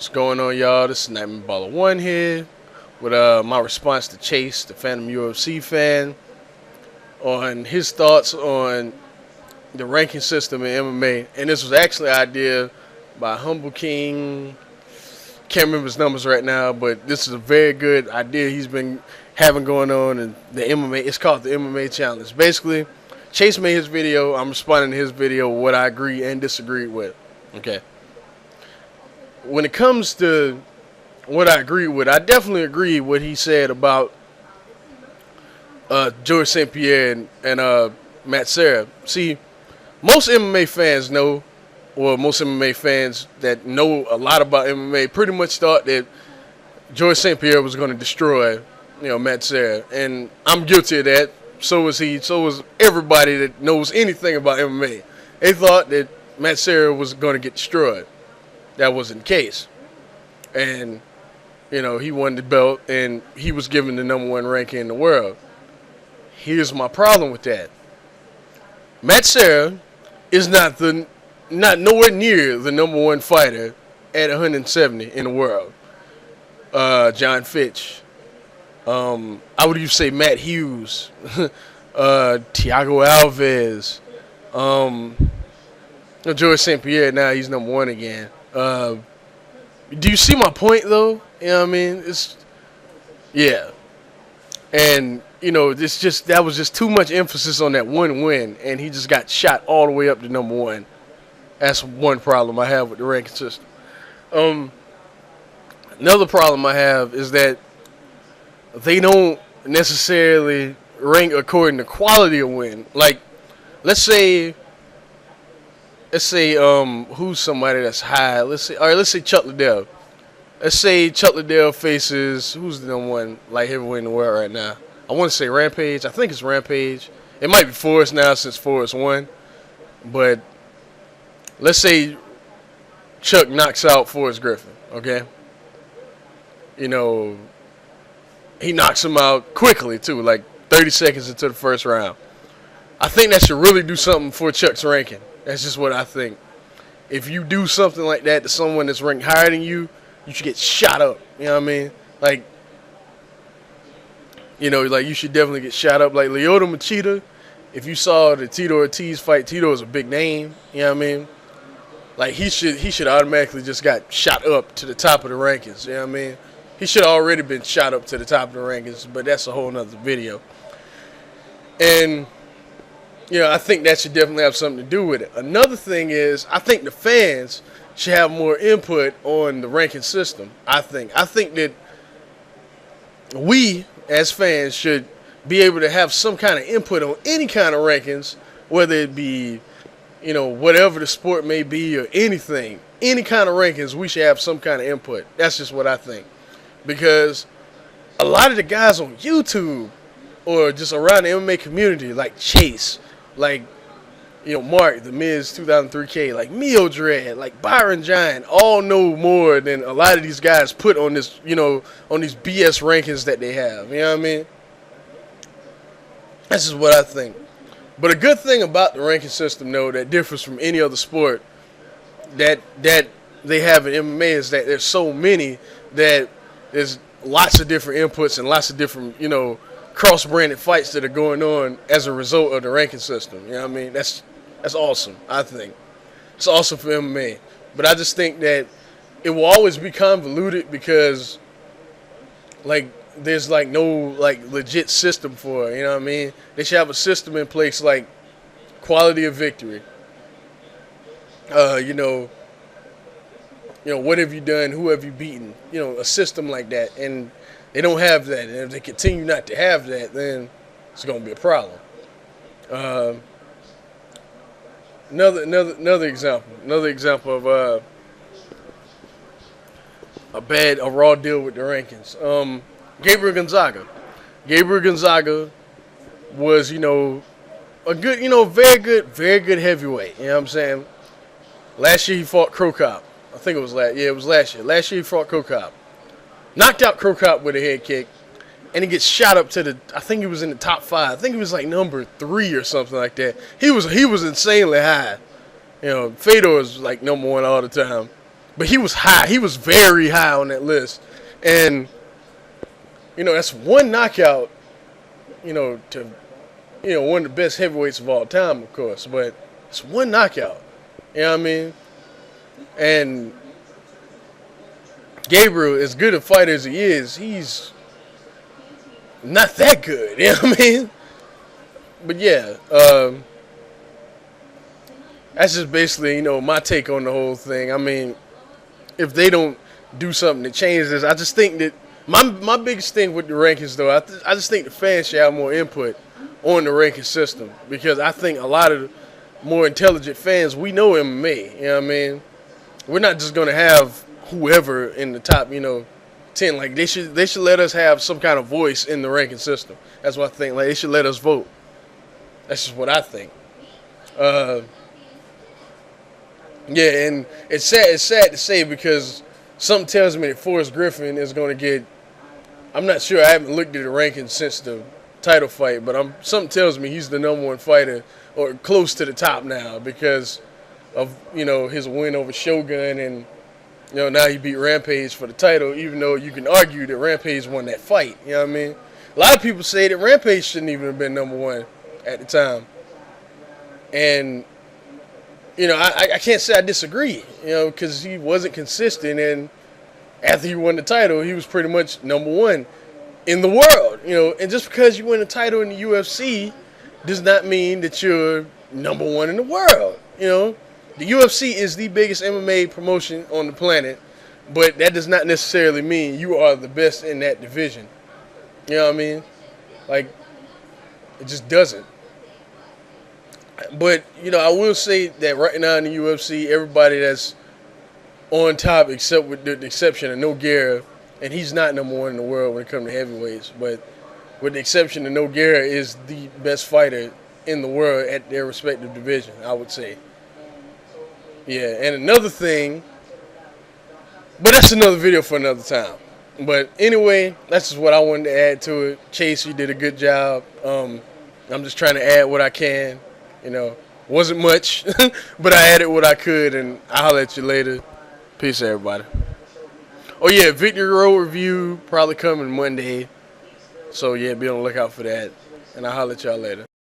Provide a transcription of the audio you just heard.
What's going on, y'all? This is Nightmare Baller One here with my response to Chase, the Phantom UFC fan, on his thoughts on the ranking system in MMA. And this was actually an idea by Humble King. Can't remember his numbers right now, but this is a very good idea he's been having going on in the MMA. It's called the MMA Challenge. Basically, Chase made his video. I'm responding to his video, what I agree and disagree with. Okay. When it comes to what I agree with, I definitely agree what he said about George St. Pierre and Matt Serra. See, most MMA fans know, or most MMA fans that know a lot about MMA pretty much thought that George St. Pierre was going to destroy, Matt Serra. And I'm guilty of that. So was he. So was everybody that knows anything about MMA. They thought that Matt Serra was going to get destroyed. That wasn't the case. And, he won the belt and he was given the #1 ranking in the world. Here's my problem with that. Matt Serra is not nowhere near the #1 fighter at 170 in the world. John Fitch. I would even say Matt Hughes. Thiago Alves. George St. Pierre, now he's #1 again. Do you see my point, though? You know what I mean? Yeah. And, that was just too much emphasis on that one win, and he just got shot all the way up to #1. That's one problem I have with the ranking system. Another problem I have is that they don't necessarily rank according to quality of win. Like, let's say who's somebody that's high. Let's say Chuck Liddell. Let's say Chuck Liddell faces who's the #1 light heavyweight in the world right now. I want to say Rampage. I think it's Rampage. It might be Forrest now since Forrest won. But let's say Chuck knocks out Forrest Griffin. Okay. He knocks him out quickly too, like 30 seconds into the first round. I think that should really do something for Chuck's ranking. That's just what I think. If you do something like that to someone that's ranked higher than you, you should get shot up. You know what I mean? Like you should definitely get shot up. Like Lyoto Machida, if you saw the Tito Ortiz fight, Tito is a big name. You know what I mean? Like he should automatically just got shot up to the top of the rankings. You know what I mean? He should have already been shot up to the top of the rankings, but that's a whole nother video. And I think that should definitely have something to do with it. Another thing is, I think the fans should have more input on the ranking system. I think that we, as fans, should be able to have some kind of input on any kind of rankings, whether it be, whatever the sport may be or anything. Any kind of rankings, we should have some kind of input. That's just what I think. Because a lot of the guys on YouTube or just around the MMA community, like Chase, like, Mark, the Miz 2003K, like Mio Dread, like Byron Giant, all know more than a lot of these guys put on this, on these BS rankings that they have. You know what I mean? That's just what I think. But a good thing about the ranking system, though, that differs from any other sport that they have in MMA is that there's so many that there's lots of different inputs and lots of different, cross-branded fights that are going on as a result of the ranking system. You know what I mean? That's awesome, I think. It's awesome for MMA. But I just think that it will always be convoluted because, there's, no, legit system for it. You know what I mean? They should have a system in place like quality of victory. What have you done? Who have you beaten? A system like that. And they don't have that, and if they continue not to have that, then it's going to be a problem. Another example of a raw deal with the rankings. Gabriel Gonzaga. Gabriel Gonzaga was, a good, very good heavyweight. You know what I'm saying? Last year he fought Crow Cop. I think it was last year. Last year he fought Crow Cop. Knocked out Crow Cop with a head kick, and he gets shot up to I think he was in the top 5. I think he was like number 3 or something like that. He was insanely high. Fedor is like #1 all the time. But he was high. He was very high on that list. And, that's one knockout, to, one of the best heavyweights of all time, of course. But it's one knockout. You know what I mean? And Gabriel, as good a fighter as he is, he's not that good. You know what I mean? But yeah, that's just basically, my take on the whole thing. I mean, if they don't do something to change this, I just think that my biggest thing with the rankings, though, I just think the fans should have more input on the ranking system, because I think a lot of more intelligent fans, we know MMA. You know what I mean? We're not just gonna have whoever in the top, 10. Like they should let us have some kind of voice in the ranking system. That's what I think. Like they should let us vote. That's just what I think. Yeah, and it's sad to say, because something tells me that Forrest Griffin is going to get. I'm not sure. I haven't looked at the rankings since the title fight, but something tells me he's the #1 fighter, or close to the top now, because of his win over Shogun, and now he beat Rampage for the title. Even though you can argue that Rampage won that fight, you know what I mean. A lot of people say that Rampage shouldn't even have been #1 at the time, and I can't say I disagree, because he wasn't consistent, and after he won the title, he was pretty much #1 in the world, and just because you win a title in the UFC does not mean that you're #1 in the world, The UFC is the biggest MMA promotion on the planet, but that does not necessarily mean you are the best in that division. You know what I mean? Like, it just doesn't. But, I will say that right now in the UFC, everybody that's on top, except with the exception of Nogueira, and he's not #1 in the world when it comes to heavyweights, but with the exception of Nogueira, is the best fighter in the world at their respective division, I would say. Yeah, and another thing, but that's another video for another time. But anyway, that's just what I wanted to add to it. Chase, you did a good job. I'm just trying to add what I can. Wasn't much, but I added what I could, and I'll holler at you later. Peace, everybody. Oh yeah, Victory Road review probably coming Monday. So yeah, be on the lookout for that. And I'll holler at y'all later.